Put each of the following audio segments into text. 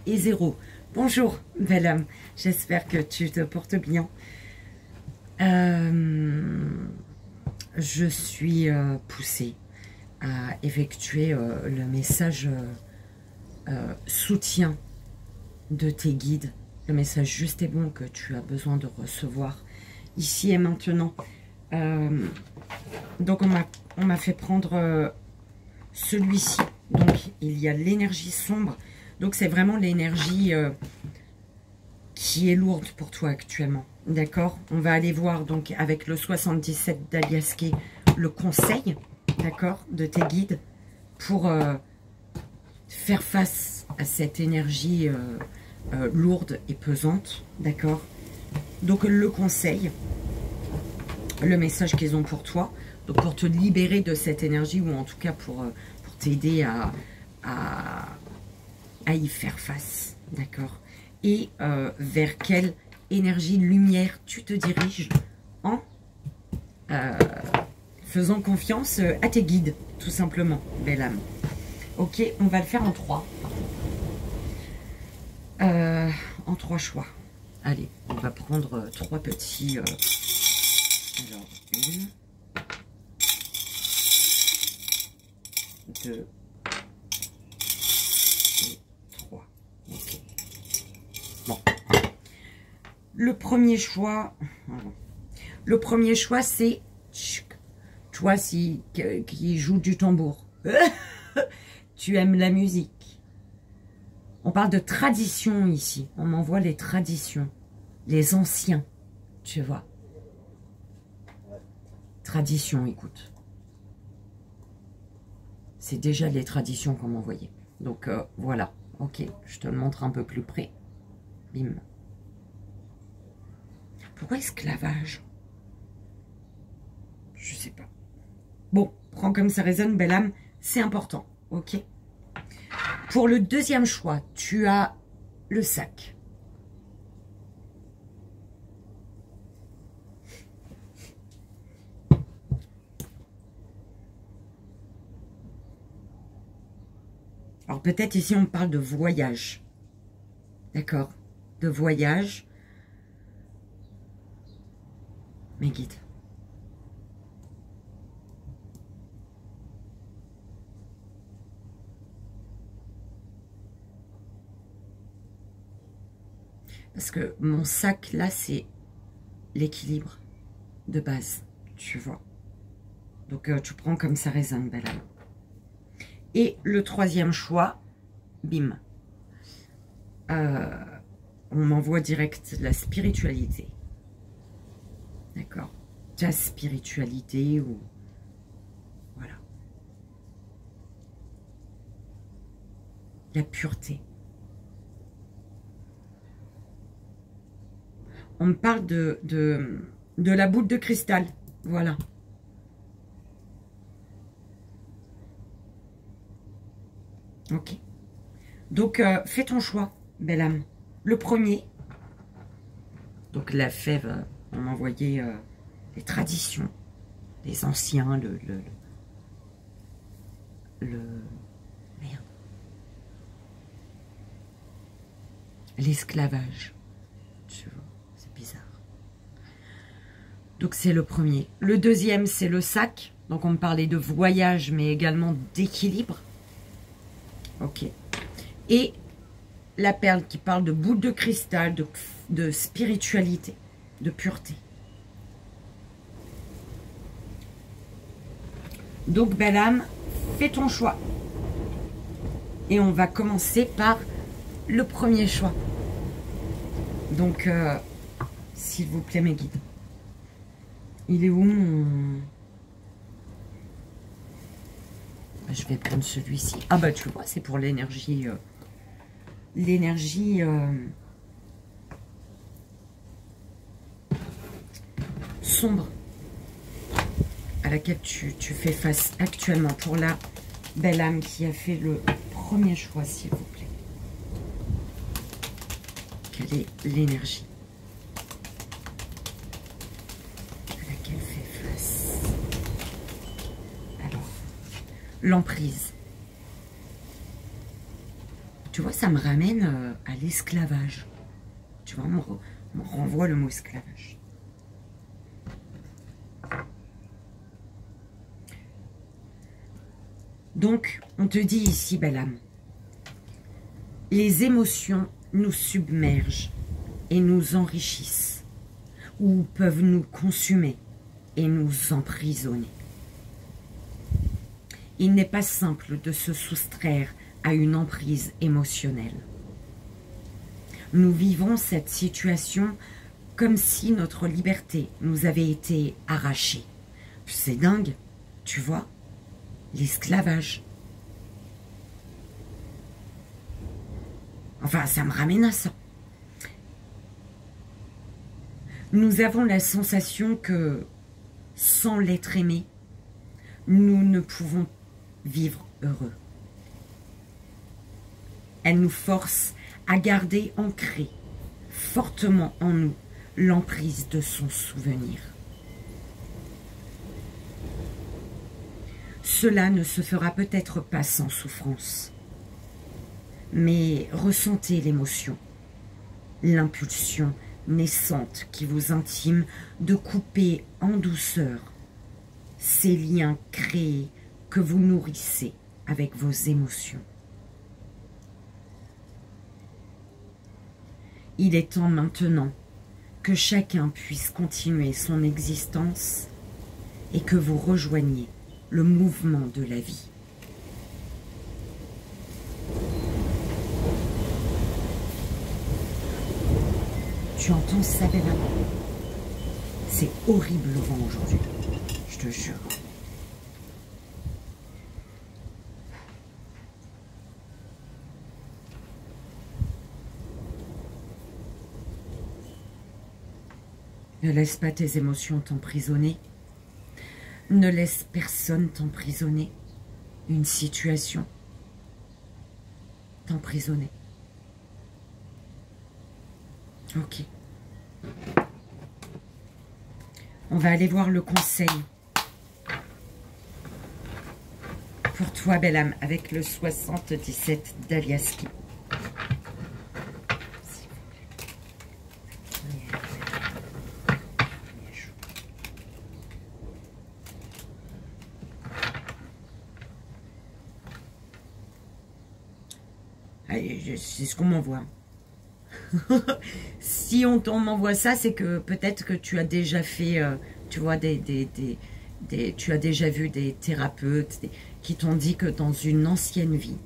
et 0. Bonjour, belle âme. J'espère que tu te portes bien. Je suis poussée à effectuer le message soutien de tes guides, le message juste et bon que tu as besoin de recevoir ici et maintenant. Donc on m'a fait prendre celui-ci. Donc il y a l'énergie sombre. Donc c'est vraiment l'énergie qui est lourde pour toi actuellement. D'accord? On va aller voir donc avec le 77 d'Aliasqué le conseil, d'accord, de tes guides pour faire face à cette énergie lourde et pesante. D'accord? Donc le conseil, le message qu'ils ont pour toi, donc pour te libérer de cette énergie ou en tout cas pour t'aider à y faire face. D'accord? Et vers quelle énergie, lumière tu te diriges en faisant confiance à tes guides, tout simplement, belle âme. Ok, on va le faire en 3. En 3 choix. Allez, on va prendre 3 petits... alors, 1, 2 et 3. Ok. Bon. Le premier choix, c'est toi qui joue du tambour. Tu aimes la musique. On parle de tradition ici. On m'envoie les traditions, les anciens, tu vois. Tradition, écoute. C'est déjà les traditions qu'on m'envoyait. Donc voilà. Ok, je te le montre un peu plus près. Bim. Pourquoi esclavage? Je sais pas. Bon, prends comme ça résonne, belle âme, c'est important, ok? Pour le deuxième choix, tu as le sac. Alors peut-être ici on parle de voyage, d'accord? De voyage. Mes guides. Parce que mon sac, là, c'est l'équilibre de base, tu vois. Donc, tu prends comme ça résonne, belle âme. Et le troisième choix, bim. On m'envoie direct la spiritualité. D'accord? Ta spiritualité ou... Voilà. La pureté. On me parle de la boule de cristal. Voilà. Ok. Donc, fais ton choix, belle âme. Le premier. Donc, la fève, on m'envoyait les traditions, les anciens, merde. L'esclavage. Tu vois, c'est bizarre. Donc, c'est le premier. Le deuxième, c'est le sac. Donc, on me parlait de voyage, mais également d'équilibre. Ok. Et la perle qui parle de boule de cristal, de spiritualité, de pureté. Donc, belle âme, fais ton choix. Et on va commencer par le premier choix. Donc, s'il vous plaît, mes guides. Il est où mon... Je vais prendre celui-ci. Ah bah, tu vois, c'est pour l'énergie... l'énergie... sombre à laquelle tu fais face actuellement. Pour la belle âme qui a fait le premier choix, s'il vous plaît. Quelle est l'énergie à laquelle fait face? Alors, l'emprise. Tu vois, ça me ramène à l'esclavage. Tu vois, on me renvoie le mot esclavage. Donc, on te dit ici, belle âme, les émotions nous submergent et nous enrichissent, ou peuvent nous consumer et nous emprisonner. Il n'est pas simple de se soustraire à une emprise émotionnelle. Nous vivons cette situation comme si notre liberté nous avait été arrachée. C'est dingue, tu vois, l'esclavage. Enfin, ça me ramène à ça. Nous avons la sensation que, sans l'être aimé, nous ne pouvons vivre heureux. Elle nous force à garder ancré fortement en nous l'emprise de son souvenir. Cela ne se fera peut-être pas sans souffrance, mais ressentez l'émotion, l'impulsion naissante qui vous intime de couper en douceur ces liens créés que vous nourrissez avec vos émotions. Il est temps maintenant que chacun puisse continuer son existence et que vous rejoigniez le mouvement de la vie. Tu entends ça, belle âme? C'est horrible le vent aujourd'hui, je te jure. Ne laisse pas tes émotions t'emprisonner. Ne laisse personne t'emprisonner. Une situation t'emprisonner. Ok. On va aller voir le conseil pour toi, belle âme, avec le 77 d'Aliaski. C'est ce qu'on m'envoie. Si on m'envoie ça, c'est que peut-être que tu as déjà fait, tu vois, tu as déjà vu des thérapeutes qui t'ont dit que dans une ancienne vie,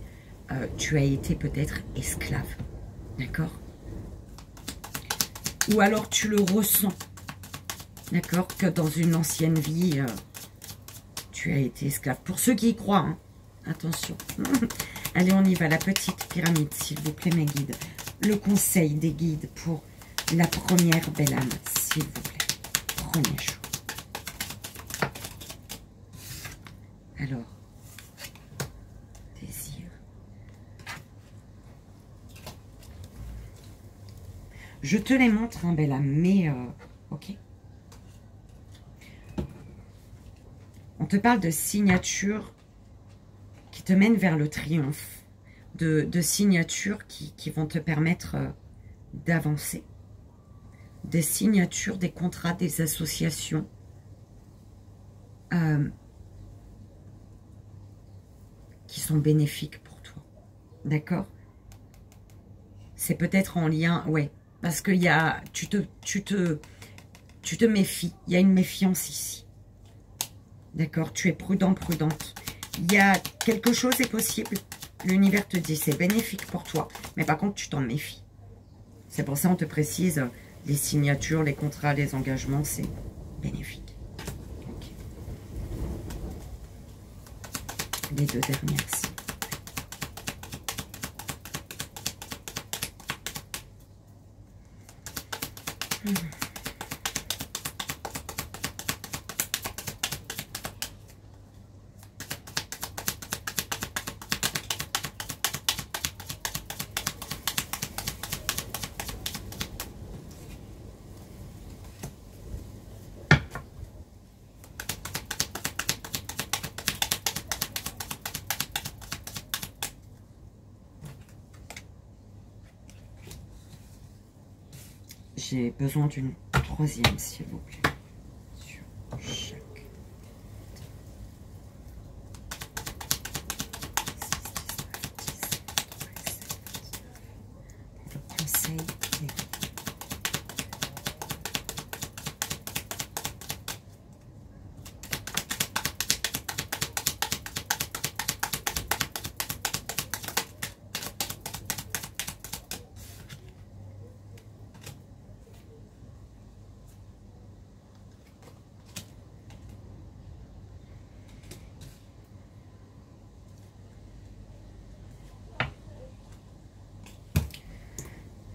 tu as été peut-être esclave. D'accord? Ou alors tu le ressens. D'accord? Que dans une ancienne vie, tu as été esclave. Pour ceux qui y croient, hein, attention. Allez, on y va. La petite pyramide, s'il vous plaît, mes guides. Le conseil des guides pour la première belle âme, s'il vous plaît. Premier choix. Alors, désir. Je te les montre, hein, belle âme, mais ok. On te parle de signatures qui te mènent vers le triomphe, de signatures qui vont te permettre d'avancer, des signatures, des contrats, des associations, qui sont bénéfiques pour toi, d'accord? C'est peut-être en lien, ouais, parce que tu te méfies, il y a une méfiance ici, d'accord? Tu es prudent, prudente. Il y a quelque chose est possible. L'univers te dit c'est bénéfique pour toi. Mais par contre, tu t'en méfies. C'est pour ça qu'on te précise les signatures, les contrats, les engagements, c'est bénéfique. Okay. Les deux dernières, si. J'ai besoin d'une troisième, s'il vous plaît. Sur chaque. Le conseil des...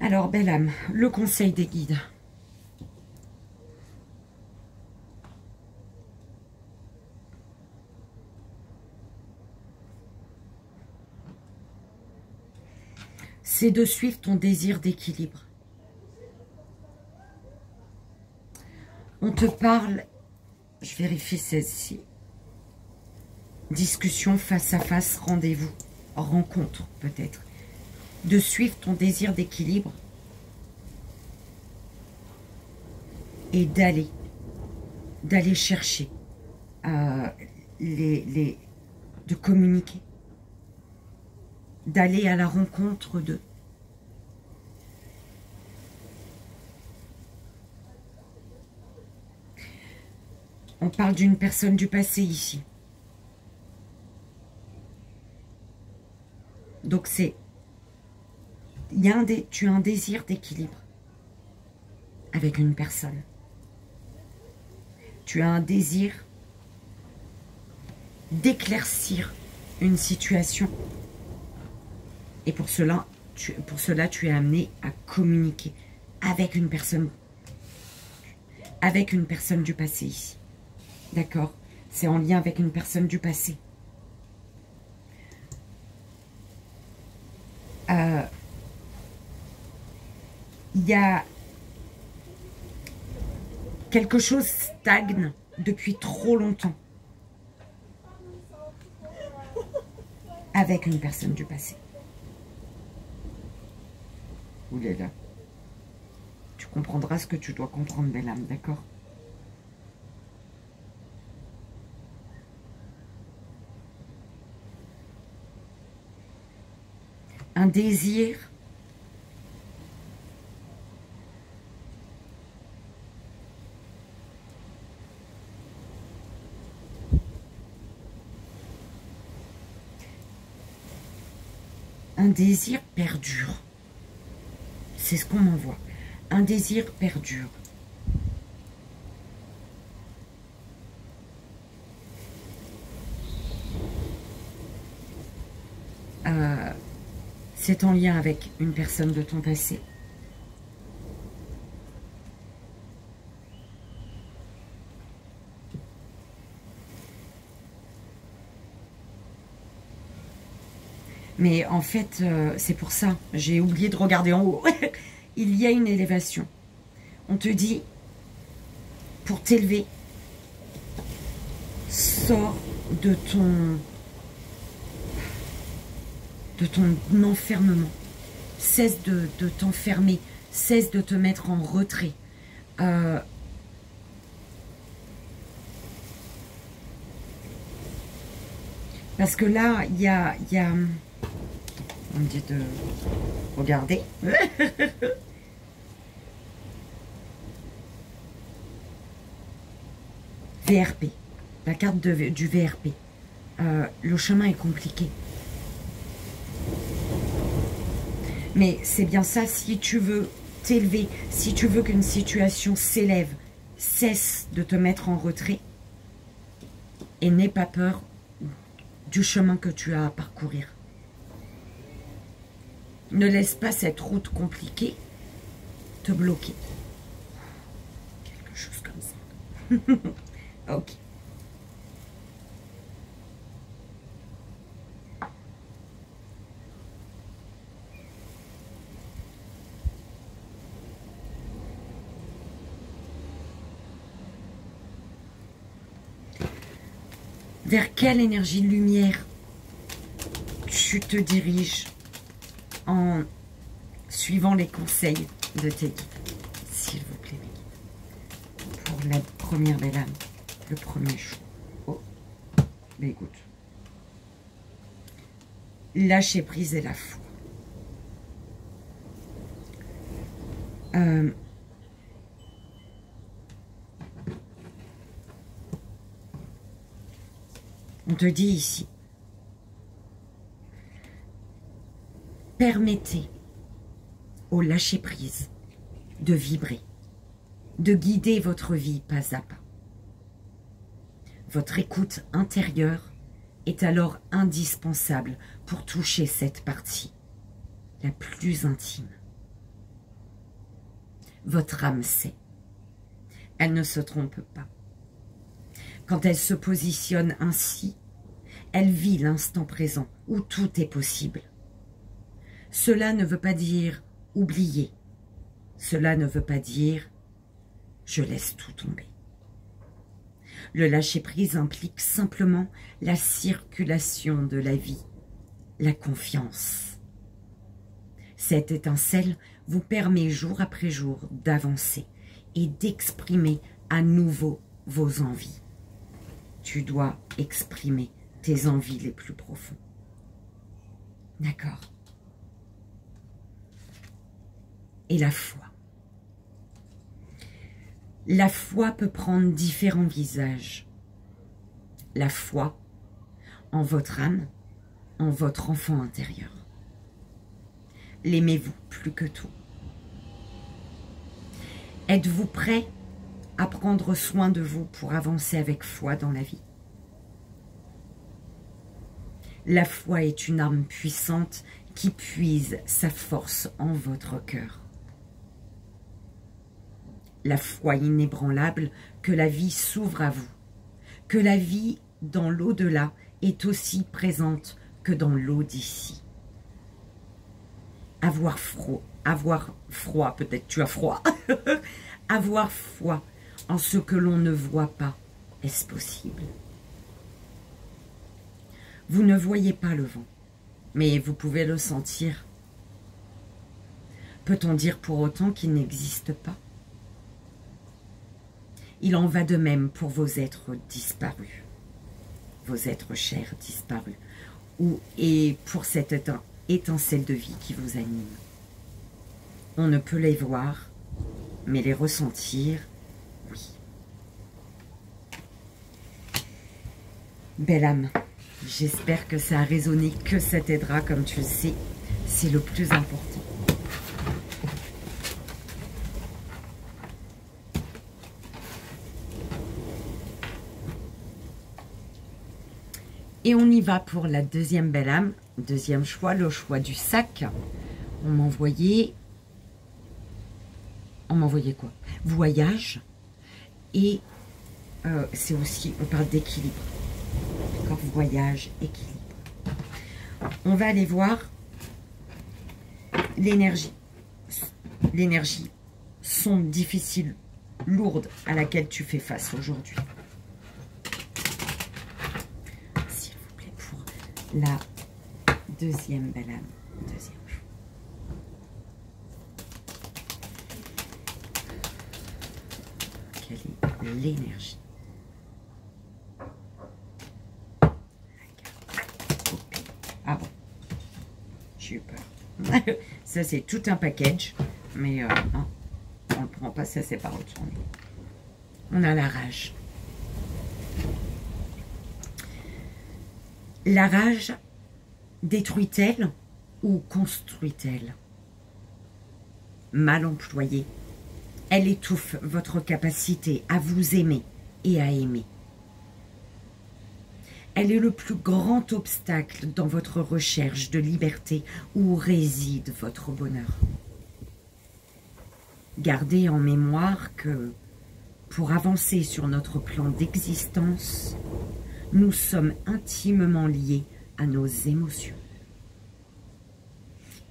Alors, belle âme, le conseil des guides. C'est de suivre ton désir d'équilibre. On te parle, je vérifie celle-ci, discussion face à face, rendez-vous, rencontre peut-être. De suivre ton désir d'équilibre et d'aller chercher, de communiquer, d'aller à la rencontre d'eux. On parle d'une personne du passé ici. Donc c'est... tu as un désir d'équilibre avec une personne. Tu as un désir d'éclaircir une situation. Et pour cela, tu es amené à communiquer avec une personne du passé ici. D'accord? C'est en lien avec une personne du passé. Il y a quelque chose stagne depuis trop longtemps avec une personne du passé. Oulala. Tu comprendras ce que tu dois comprendre, belle âme, d'accord? Un désir perdure. C'est ce qu'on m'envoie. Un désir perdure. C'est en lien avec une personne de ton passé. Mais en fait, c'est pour ça, j'ai oublié de regarder en haut. Il y a une élévation. On te dit, pour t'élever, sors de ton enfermement. Cesse de t'enfermer. Cesse de te mettre en retrait. Parce que là, il y a... On me dit de regarder. VRP. La carte du VRP. Le chemin est compliqué. Mais c'est bien ça, si tu veux t'élever, si tu veux qu'une situation s'élève, cesse de te mettre en retrait et n'aie pas peur du chemin que tu as à parcourir. Ne laisse pas cette route compliquée te bloquer. Quelque chose comme ça. Ok. Vers quelle énergie de lumière tu te diriges en suivant les conseils de tes guides, s'il vous plaît, mes guides. Pour la première belle âme, le premier choix. Oh, mais écoute. Lâcher prise et la foi. On te dit ici, permettez au lâcher-prise de vibrer, de guider votre vie pas à pas. Votre écoute intérieure est alors indispensable pour toucher cette partie la plus intime. Votre âme sait, elle ne se trompe pas. Quand elle se positionne ainsi, elle vit l'instant présent où tout est possible. Cela ne veut pas dire oublier. Cela ne veut pas dire je laisse tout tomber. Le lâcher-prise implique simplement la circulation de la vie, la confiance. Cette étincelle vous permet jour après jour d'avancer et d'exprimer à nouveau vos envies. Tu dois exprimer tes envies les plus profondes. D'accord? Et la foi. La foi peut prendre différents visages. La foi en votre âme, en votre enfant intérieur. L'aimez-vous plus que tout? Êtes-vous prêt à prendre soin de vous pour avancer avec foi dans la vie? La foi est une arme puissante qui puise sa force en votre cœur. La foi inébranlable que la vie s'ouvre à vous, que la vie dans l'au-delà est aussi présente que dans l'eau d'ici. Avoir froid, peut-être tu as froid, avoir foi en ce que l'on ne voit pas, est-ce possible? Vous ne voyez pas le vent, mais vous pouvez le sentir. Peut-on dire pour autant qu'il n'existe pas? Il en va de même pour vos êtres disparus, vos êtres chers disparus, et pour cette étincelle de vie qui vous anime. On ne peut les voir, mais les ressentir, oui. Belle âme, j'espère que ça a résonné, que ça t'aidera, comme tu le sais, c'est le plus important. Et on y va pour la deuxième belle âme, deuxième choix, le choix du sac. On m'envoyait quoi? Voyage. Et c'est aussi, on parle d'équilibre. D'accord? Voyage, équilibre. On va aller voir l'énergie. L'énergie sombre, difficile, lourde à laquelle tu fais face aujourd'hui. La deuxième belle âme, deuxième choix. Quelle est l'énergie? Ah bon, j'ai eu peur. Ça c'est tout un package, mais non, on ne le prend pas, ça c'est pas retourné. On a la rage. La rage détruit-elle ou construit-elle? Mal employée, elle étouffe votre capacité à vous aimer et à aimer. Elle est le plus grand obstacle dans votre recherche de liberté où réside votre bonheur. Gardez en mémoire que pour avancer sur notre plan d'existence, nous sommes intimement liés à nos émotions.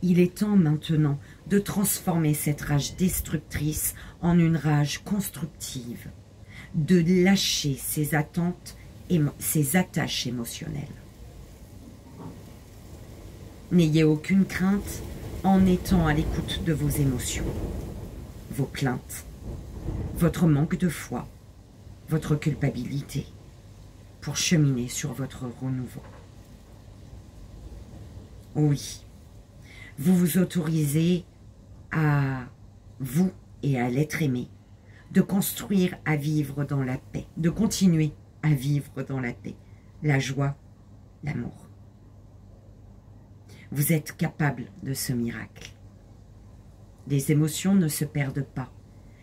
Il est temps maintenant de transformer cette rage destructrice en une rage constructive, de lâcher ses attentes et ses attaches émotionnelles. N'ayez aucune crainte en étant à l'écoute de vos émotions. vos plaintes, votre manque de foi, votre culpabilité, pour cheminer sur votre renouveau. Oui, vous vous autorisez à vous et à l'être aimé de construire à vivre dans la paix, de continuer à vivre dans la paix, la joie, l'amour. Vous êtes capable de ce miracle. Les émotions ne se perdent pas,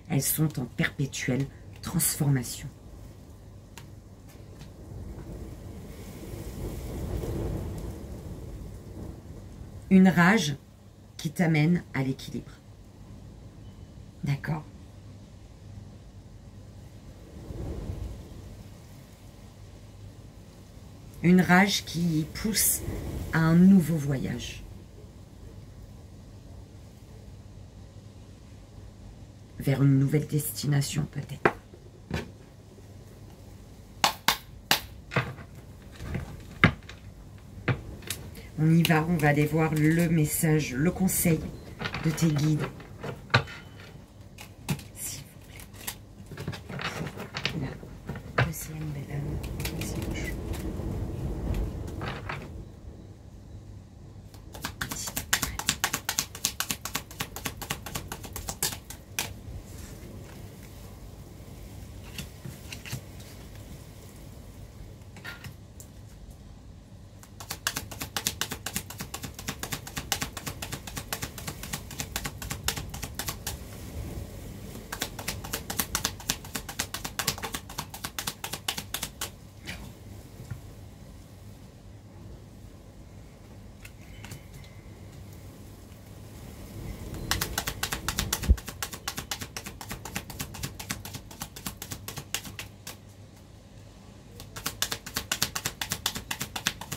elles sont en perpétuelle transformation. Une rage qui t'amène à l'équilibre. D'accord? Une rage qui pousse à un nouveau voyage. Vers une nouvelle destination peut-être. On y va, on va aller voir le message, le conseil de tes guides. S'il vous plaît. Pour la deuxième belle âme, deuxième jour.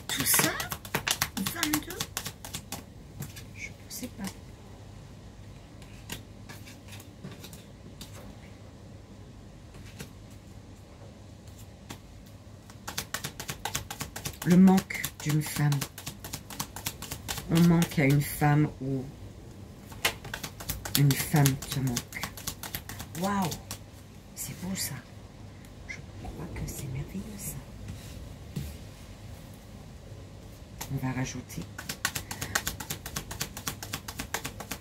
Tout ça, 22, je ne sais pas. Le manque d'une femme. On manque à une femme ou une femme te manque. Waouh, c'est beau ça. Je crois que c'est merveilleux ça. On va rajouter.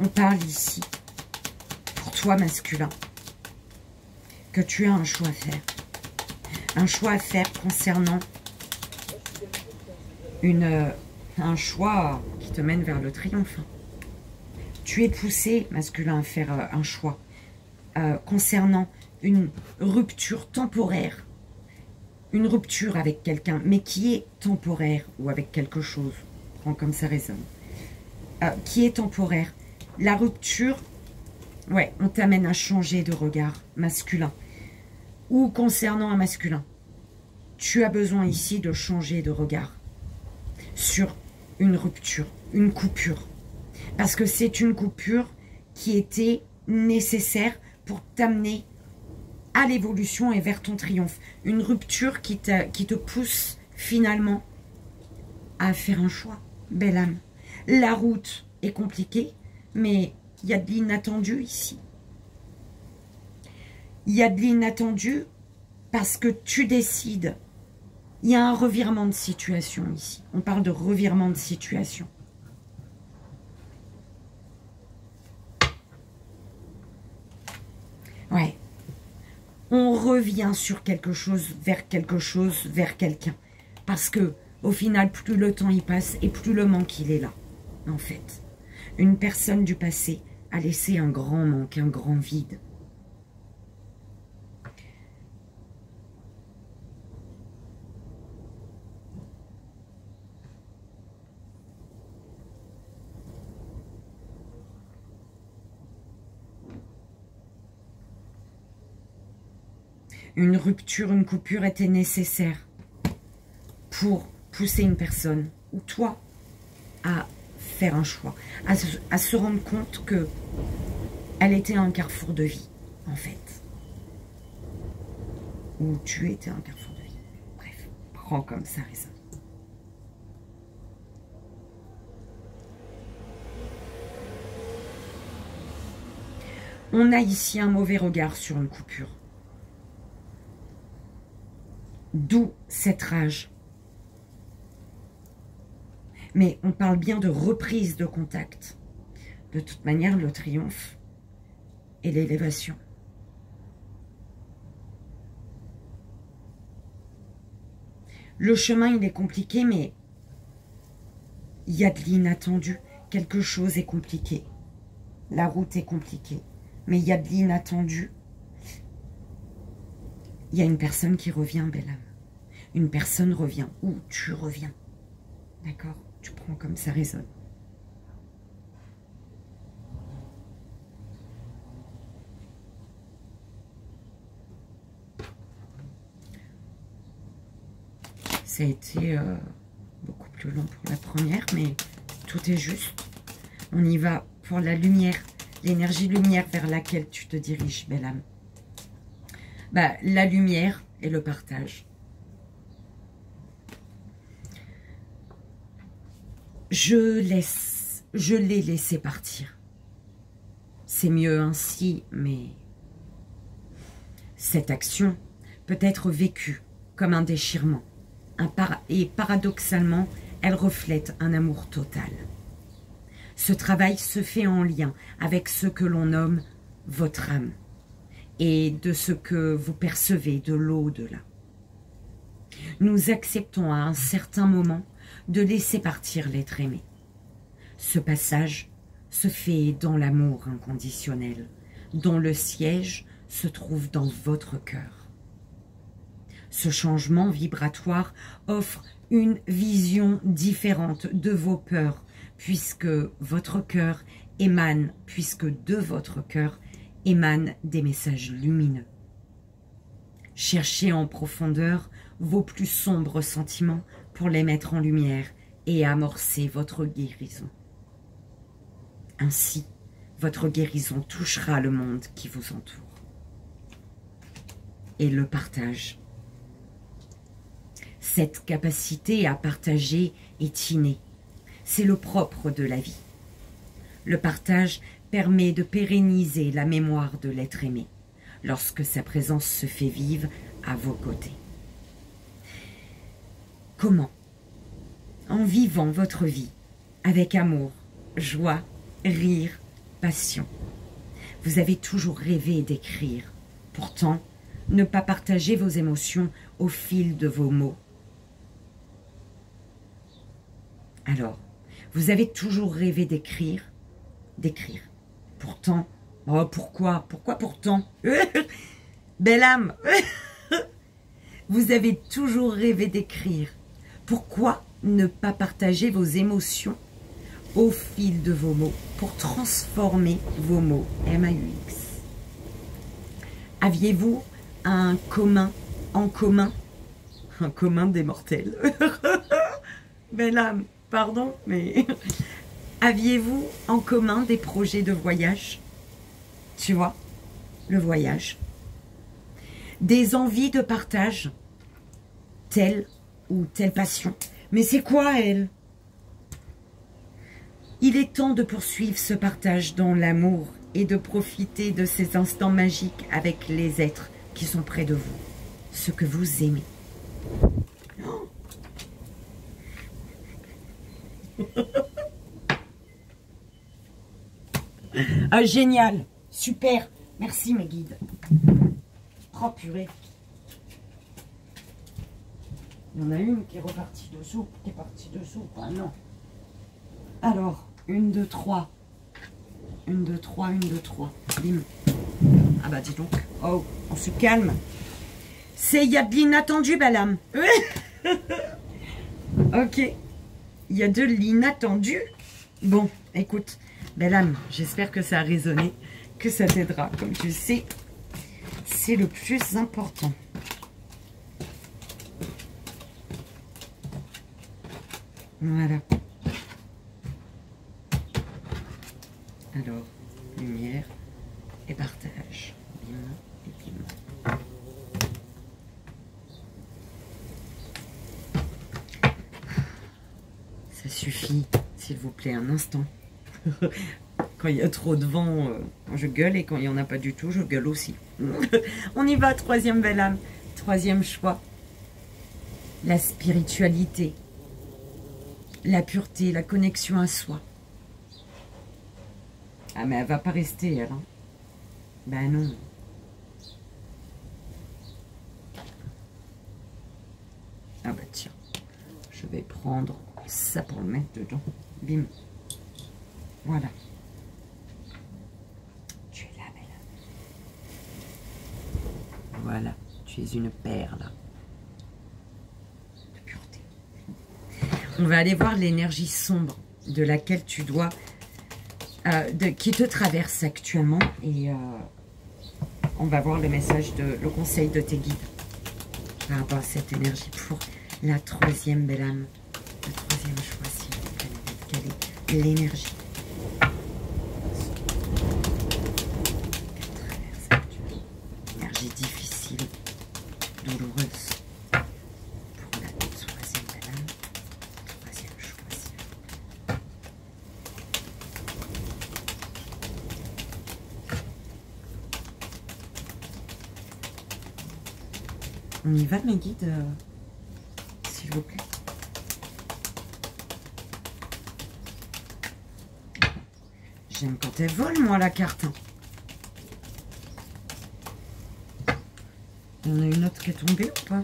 On parle ici, pour toi masculin, que tu as un choix à faire. Un choix à faire concernant un choix qui te mène vers le triomphe. Tu es poussé, masculin, à faire un choix concernant une rupture temporaire. Une rupture avec quelqu'un, mais qui est temporaire, ou avec quelque chose, prends comme ça résonne, qui est temporaire. La rupture, ouais, on t'amène à changer de regard masculin. Ou concernant un masculin, tu as besoin ici de changer de regard sur une rupture, une coupure. Parce que c'est une coupure qui était nécessaire pour t'amener à l'évolution et vers ton triomphe. Une rupture qui te pousse finalement à faire un choix. Belle âme. La route est compliquée, mais il y a de l'inattendu ici. Il y a de l'inattendu parce que tu décides. Il y a un revirement de situation ici. On parle de revirement de situation. Ouais. On revient sur quelque chose, vers quelqu'un. Parce que, au final, plus le temps y passe et plus le manque il est là, en fait. Une personne du passé a laissé un grand manque, un grand vide. Une rupture, une coupure était nécessaire pour pousser une personne, ou toi, à faire un choix, à se rendre compte que elle était un carrefour de vie, en fait. Ou tu étais un carrefour de vie. Bref, prends comme ça résonne. On a ici un mauvais regard sur une coupure. D'où cette rage. Mais on parle bien de reprise de contact. De toute manière, le triomphe et l'élévation. Le chemin, il est compliqué, mais il y a de l'inattendu. Quelque chose est compliqué. La route est compliquée, mais il y a de l'inattendu. Il y a une personne qui revient, belle âme. Une personne revient. Où tu reviens. D'accord? Tu prends comme ça résonne. Ça a été beaucoup plus long pour la première, mais tout est juste. On y va pour la lumière, l'énergie lumière vers laquelle tu te diriges, belle âme. Bah, la lumière et le partage. Je l'ai laissé partir. C'est mieux ainsi, mais cette action peut être vécue comme un déchirement. Et paradoxalement, elle reflète un amour total. Ce travail se fait en lien avec ce que l'on nomme votre âme et de ce que vous percevez de l'au-delà. Nous acceptons à un certain moment de laisser partir l'être aimé. Ce passage se fait dans l'amour inconditionnel, dont le siège se trouve dans votre cœur. Ce changement vibratoire offre une vision différente de vos peurs, puisque votre cœur émane, puisque de votre cœur émanent des messages lumineux. Cherchez en profondeur vos plus sombres sentiments pour les mettre en lumière et amorcer votre guérison. Ainsi, votre guérison touchera le monde qui vous entoure. Et le partage. Cette capacité à partager est innée. C'est le propre de la vie. Le partage permet de pérenniser la mémoire de l'être aimé lorsque sa présence se fait vive à vos côtés. Comment? En vivant votre vie avec amour, joie, rire, passion. Vous avez toujours rêvé d'écrire. Pourtant, ne pas partager vos émotions au fil de vos mots. Alors, vous avez toujours rêvé d'écrire. Pourtant, oh, pourquoi pourtant? Belle âme. Vous avez toujours rêvé d'écrire. Pourquoi ne pas partager vos émotions au fil de vos mots pour transformer vos mots? M-A-U-X. Aviez-vous un commun des mortels? Belle âme, pardon, mais aviez-vous en commun des projets de voyage? Tu vois, le voyage. Des envies de partage, telle ou telle passion. Mais c'est quoi, elle? Il est temps de poursuivre ce partage dans l'amour et de profiter de ces instants magiques avec les êtres qui sont près de vous, ceux que vous aimez. Oh. Ah, génial, super, merci mes guides. Oh purée. Il y en a une qui est repartie dessous, qui est partie dessous, quoi, non. Alors, 1, 2, 3. 1, 2, 3, 1, 2, 3. Bim. Ah bah dis donc. Oh, on se calme. Il y a de l'inattendu, belle âme. Ok. Il y a de l'inattendu. Bon, écoute, belle âme, j'espère que ça a résonné, que ça t'aidera. Comme tu sais, c'est le plus important. Voilà. Alors, lumière et partage. Bien et bien. Ça suffit, s'il vous plaît, un instant. Quand il y a trop de vent, je gueule. Et quand il n'y en a pas du tout, je gueule aussi. On y va, troisième belle âme. Troisième choix. La spiritualité. La pureté, la connexion à soi. Ah, mais elle va pas rester, elle. Hein. Ben non. Ah bah tiens. Je vais prendre ça pour le mettre dedans. Bim. Voilà. Tu es là, belle. Voilà. Tu es une perle de pureté. On va aller voir l'énergie sombre de laquelle tu dois... qui te traverse actuellement. Et on va voir le message, le conseil de tes guides par rapport à cette énergie pour la troisième belle âme. Le troisième choix, s'il vous plaît. Quelle est l'énergie énergie difficile, douloureuse pour la troisième belle âme. Troisième choix, s'il vous plaît. On y va, mes guides, s'il vous plaît. J'aime quand elle vole, moi, la carte. Il y en a une autre qui est tombée ou pas?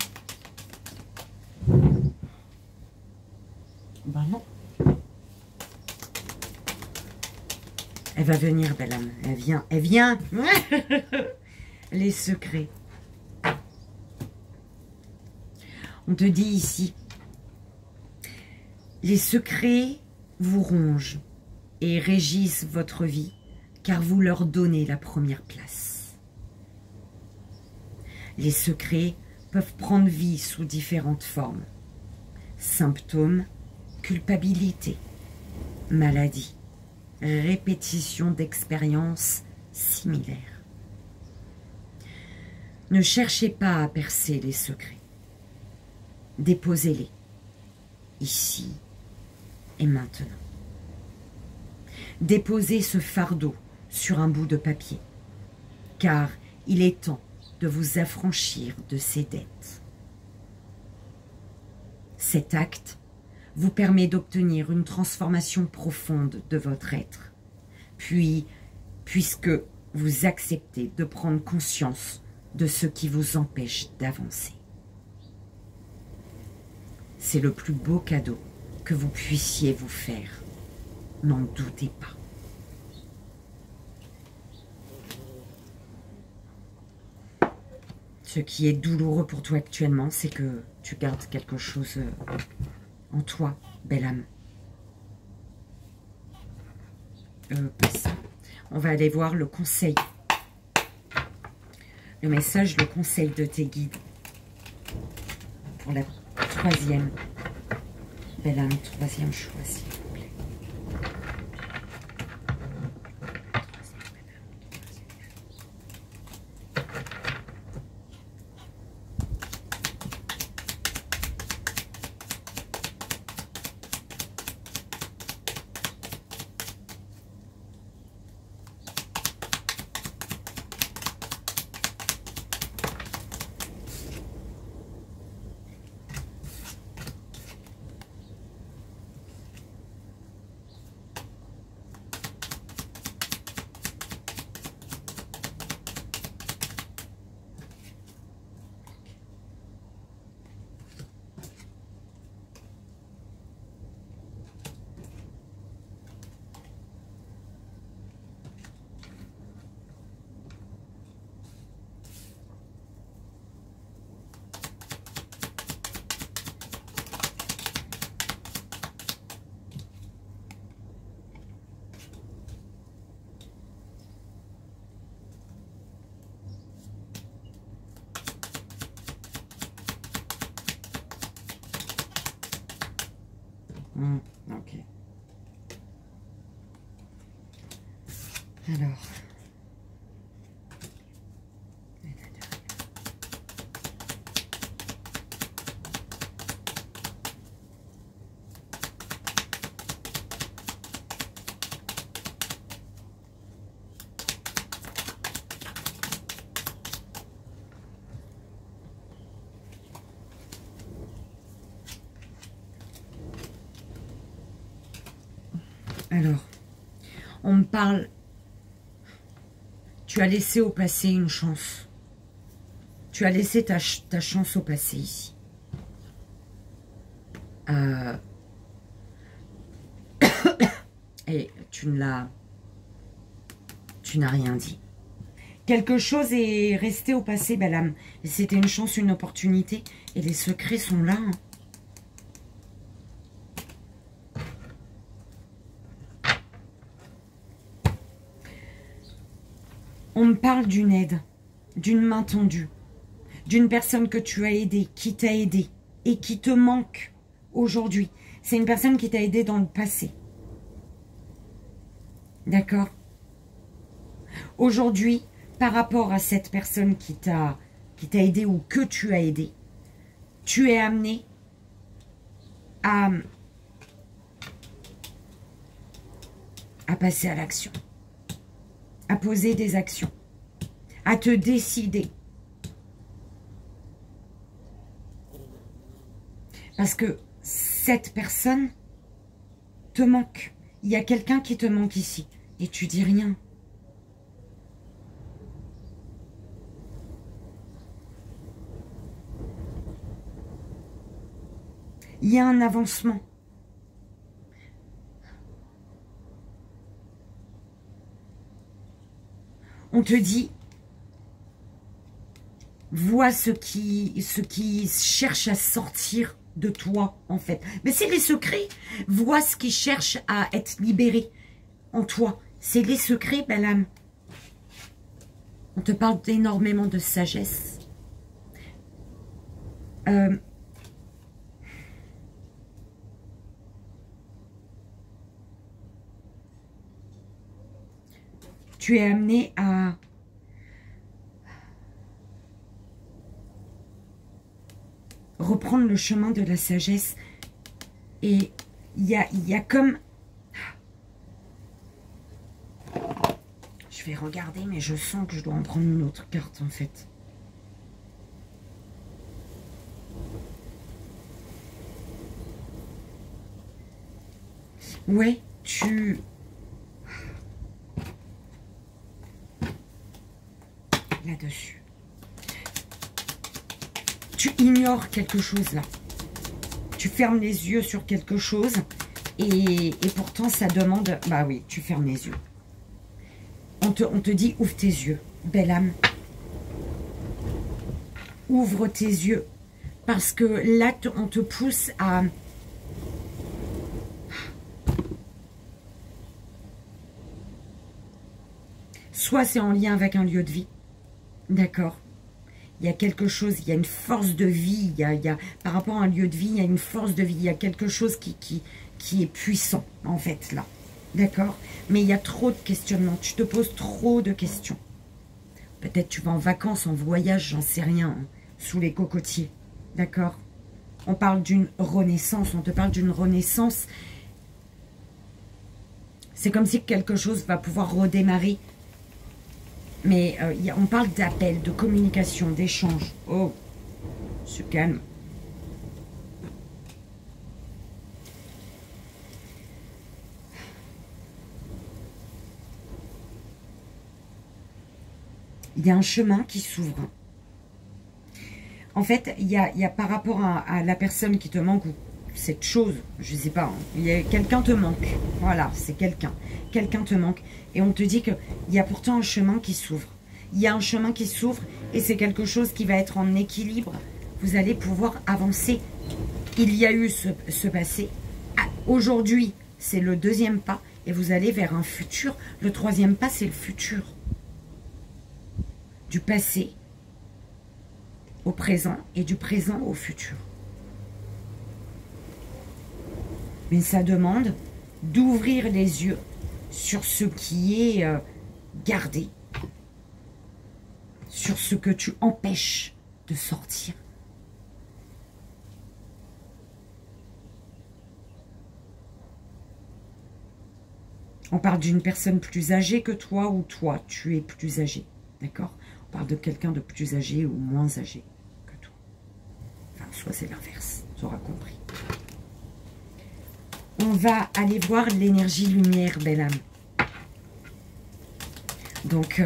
Ben non. Elle va venir, belle âme. Elle vient. Elle vient. Les secrets. On te dit ici, les secrets vous rongent et régissent votre vie, car vous leur donnez la première place. Les secrets peuvent prendre vie sous différentes formes. Symptômes, culpabilité, maladie, répétition d'expériences similaires. Ne cherchez pas à percer les secrets. Déposez-les, ici et maintenant. Déposez ce fardeau sur un bout de papier, car il est temps de vous affranchir de ces dettes. Cet acte vous permet d'obtenir une transformation profonde de votre être, puis, puisque vous acceptez de prendre conscience de ce qui vous empêche d'avancer. C'est le plus beau cadeau que vous puissiez vous faire. N'en doutez pas. Ce qui est douloureux pour toi actuellement, c'est que tu gardes quelque chose en toi, belle âme. On va aller voir le conseil. Le message, le conseil de tes guides. Pour la troisième belle âme, troisième choix, s'il vous plaît. Ok. Alors. Alors, on me parle... Tu as laissé au passé une chance. Tu as laissé ta chance au passé ici. Et tu n'as rien dit. Quelque chose est resté au passé, belle âme. C'était une chance, une opportunité. Et les secrets sont là. Hein. On me parle d'une aide, d'une main tendue, d'une personne que tu as aidée, qui t'a aidé et qui te manque aujourd'hui. C'est une personne qui t'a aidé dans le passé. D'accord? Aujourd'hui, par rapport à cette personne qui t'a aidé ou que tu as aidé, tu es amené à passer à l'action, à poser des actions, à te décider. Parce que cette personne te manque. Il y a quelqu'un qui te manque ici et tu dis rien. Il y a un avancement. On te dit, vois ce qui cherche à sortir de toi, en fait. Mais c'est les secrets. Vois ce qui cherche à être libéré en toi. C'est les secrets, belle âme. On te parle énormément de sagesse. Tu es amené à reprendre le chemin de la sagesse. Et il y a comme... Je vais regarder, mais je sens que je dois en prendre une autre carte, en fait. Ouais, tu... Là-dessus. Tu ignores quelque chose, là. Tu fermes les yeux sur quelque chose. Et pourtant, ça demande... Bah oui, tu fermes les yeux. On te dit, ouvre tes yeux, belle âme. Ouvre tes yeux. Parce que là, on te pousse à... Soit c'est en lien avec un lieu de vie. D'accord. Il y a quelque chose, il y a une force de vie. Par rapport à un lieu de vie, il y a une force de vie. Il y a quelque chose qui est puissant, en fait, là. D'accord. Mais il y a trop de questionnements. Tu te poses trop de questions. Peut-être tu vas en vacances, en voyage, j'en sais rien. Hein, sous les cocotiers. D'accord. On parle d'une renaissance. On te parle d'une renaissance. C'est comme si quelque chose va pouvoir redémarrer. Mais on parle d'appel, de communication, d'échange. Oh, se calme. Il y a un chemin qui s'ouvre. En fait, il y a par rapport à la personne qui te manque, ou cette chose, je ne sais pas, hein, quelqu'un te manque. Voilà, c'est quelqu'un. Quelqu'un te manque. Et on te dit qu'il y a pourtant un chemin qui s'ouvre. Il y a un chemin qui s'ouvre et c'est quelque chose qui va être en équilibre. Vous allez pouvoir avancer. Il y a eu ce passé. Aujourd'hui, c'est le deuxième pas et vous allez vers un futur. Le troisième pas, c'est le futur. Du passé au présent et du présent au futur. Mais ça demande d'ouvrir les yeux sur ce qui est gardé, sur ce que tu empêches de sortir. On parle d'une personne plus âgée que toi ou toi, tu es plus âgé. D'accord? On parle de quelqu'un de plus âgé ou moins âgé que toi. Enfin, soit c'est l'inverse, tu auras compris. On va aller voir l'énergie lumière, belle âme. Donc,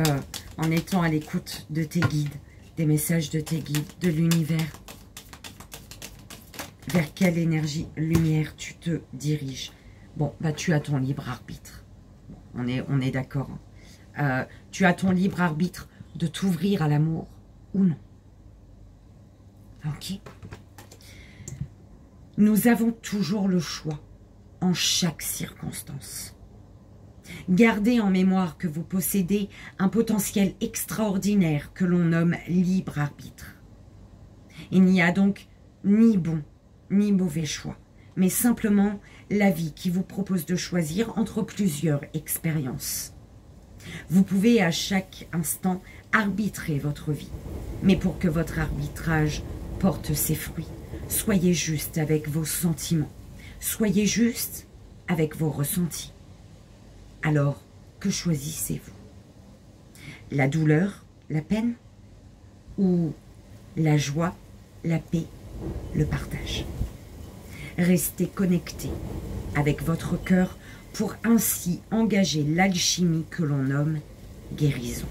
en étant à l'écoute de tes guides, des messages de tes guides, de l'univers, vers quelle énergie lumière tu te diriges? Bon, bah tu as ton libre arbitre. Bon, on est d'accord. Hein. Tu as ton libre arbitre de t'ouvrir à l'amour ou non. Ok. Nous avons toujours le choix en chaque circonstance. Gardez en mémoire que vous possédez un potentiel extraordinaire que l'on nomme libre arbitre. Il n'y a donc ni bon ni mauvais choix, mais simplement la vie qui vous propose de choisir entre plusieurs expériences. Vous pouvez à chaque instant arbitrer votre vie, mais pour que votre arbitrage porte ses fruits, soyez juste avec vos sentiments, soyez juste avec vos ressentis. Alors, que choisissez-vous? La douleur, la peine, ou la joie, la paix, le partage? Restez connecté avec votre cœur pour ainsi engager l'alchimie que l'on nomme guérison.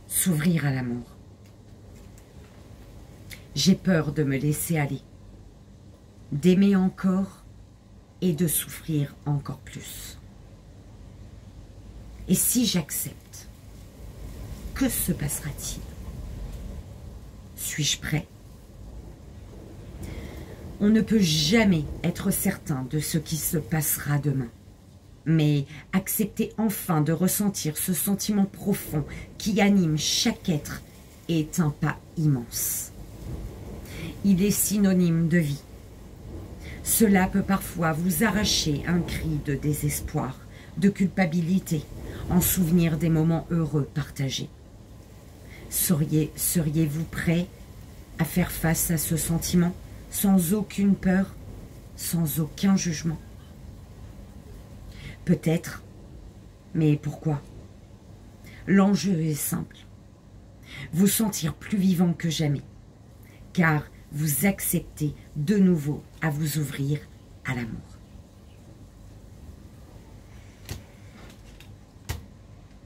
S'ouvrir à l'amour. J'ai peur de me laisser aller, d'aimer encore et de souffrir encore plus. Et si j'accepte, que se passera-t-il? Suis-je prêt? On ne peut jamais être certain de ce qui se passera demain. Mais accepter enfin de ressentir ce sentiment profond qui anime chaque être est un pas immense. Il est synonyme de vie. Cela peut parfois vous arracher un cri de désespoir, de culpabilité, en souvenir des moments heureux partagés. Seriez-vous prêt à faire face à ce sentiment sans aucune peur, sans aucun jugement? Peut-être, mais pourquoi? L'enjeu est simple. Vous sentir plus vivant que jamais, car vous acceptez de nouveau à vous ouvrir à l'amour.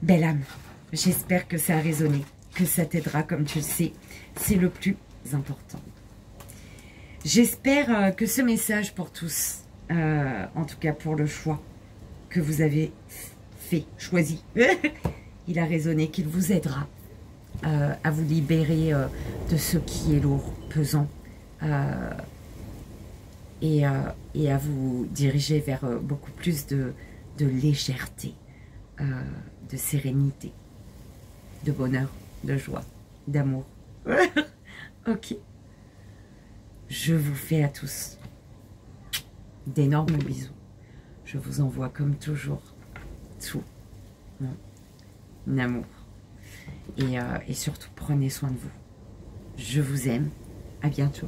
Belle âme, j'espère que ça a résonné, que ça t'aidera comme tu le sais, c'est le plus important. J'espère que ce message pour tous, en tout cas pour le choix que vous avez choisi, il a résonné, qu'il vous aidera à vous libérer de ce qui est lourd, pesant, et à vous diriger vers beaucoup plus de légèreté, de sérénité, de bonheur, de joie, d'amour. Ok. Je vous fais à tous d'énormes bisous. Je vous envoie comme toujours tout mon amour. Et surtout, prenez soin de vous. Je vous aime. À bientôt.